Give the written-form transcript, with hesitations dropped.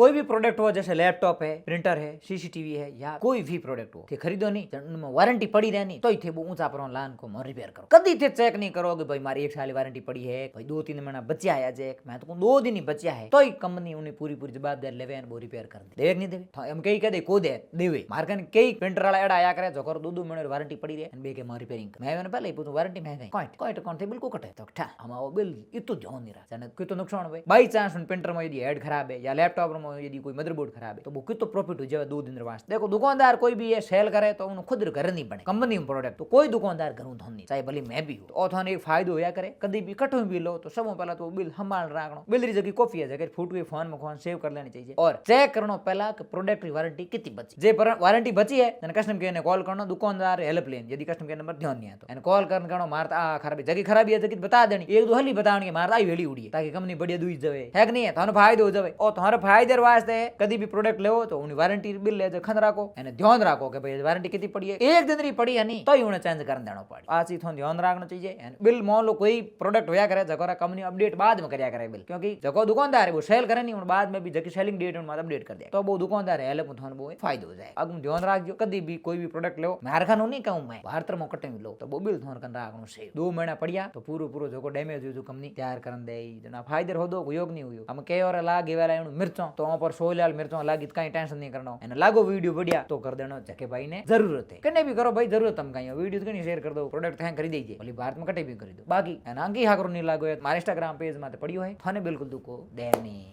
कोई भी प्रोडक्ट हो, जैसे लैपटॉप है, प्रिंटर है, सीसीटीवी है, या कोई भी प्रोडक्ट हो, खरीदो नहीं, उनमें वारंटी पड़ी रहनी तो थे वो ऊंचा पर लान को रिपेयर करो। कदी थे चेक नहीं करो कि भाई मारी 1 साल वारंटी पड़ी है, भाई 2-3 महीना बचा है चेक, मैं तो 2 दिन ही बचा है, तो कंपनी उन्हें पूरी जवाबदारी लेवे वो रिपेयर कर देवे नहीं देवे। तो हम कई कदे को दे देवे मार्कन कई प्रिंटर वाला एड आया करे जो कर 2-2 महीने वारंटी पड़ी रहे बे के रिपेयरिंग। मैं मैंने पहले ही पूछूं वारंटी में गई कोई अकाउंट थे बिल्कुल कटे तो ठा हम वो बिल इतो ध्यान नहीं रहा जाने कितो नुकसान हो बाई चांस प्रिंटर में यदि हेड खराब है या लैपटॉप में यदि कोई मदरबोर्ड खराब है तो वो कितो प्रॉफिट हो जाए 2 दिन वास्ते। देखो दुकानदार कोई भी ये सेल करे तो उन्हें खुद घर नहीं बने कंपनी में प्रोडक्ट, तो कोई दुकानदार घरों धन नहीं चाहे भले मैं भी हूं तो थाने एक फायदो होया करे। कभी भी कठो भी लो तो सब पहला तो बिल संभाल राखनो, बिल री जगह कॉपी है जगह फूट गई फोन में खोन सेव कर लेनी चाहिए और चेक करनो पहला कि प्रोडक्ट की वारंटी कितनी बची। जे वारंटी बची है तो कस्टमर केयर ने कॉल करनो, दुकानदार हेल्प लेन यदि कस्टमर केयर नंबर ध्यान नहीं आता कॉल करनो मारता आ खराबी जगह खराबी है जगह बता देनी, एक दो हली बतानी है मारता आई वेली उड़ी ताकि कंपनी बढ़िया दुई जावे है कि नहीं है, थानो फायदो हो जावे। और तुम्हारे फायदे वास्ते कभी भी प्रोडक्ट लेवो तो उन्हें वारंटी बिल ले खन राखो एने ध्यान राखो कि भाई वारंटी कितनी पड़ी है, एक दिन री पड़ी है नहीं तो ही उन्हें चेंज कर देना पड़े। आ चीज थोड़ा ध्यान रखना चाहिए। बिल मान लो कोई प्रोडक्ट होया करे जगह कंपनी अपडेट बाद में करया करे बिल, क्योंकि जगह दुकानदार है वो सेल करे नहीं बाद में भी जगह सेलिंग डेट में अपडेट कर दे तो वो दुकानदार है हेल्प थोड़ा वो फायदो हो जाए। अब ध्यान रखो कभी भी कोई भी प्रोडक्ट लो मारखानो नहीं कहूं मैं भारत में कटे लो तो वो बिल थोड़ा कर रखनो से 2 महीना पड़िया तो पूरो जो डैमेज हुई कंपनी तैयार कर दे जना फायदे हो दो योग नहीं हुई। हम कई और लाग वाला मिर्चों तो वहां पर 100 लाल मिर्चों लागी कहीं टेंशन नहीं करना है लागो वीडियो बढ़िया तो कर देना जके भाई ने जरूरत है कने भी करो भाई जरूरत हम कहीं वीडियो कहीं शेयर कर दो प्रोडक्ट कहीं खरीद दीजिए भले भारत में कटे भी खरीदो बाकी अंगी हाकरो नहीं लागो मारे इंस्टाग्राम पेज में पड़ियो है थाने बिल्कुल दुखो देनी।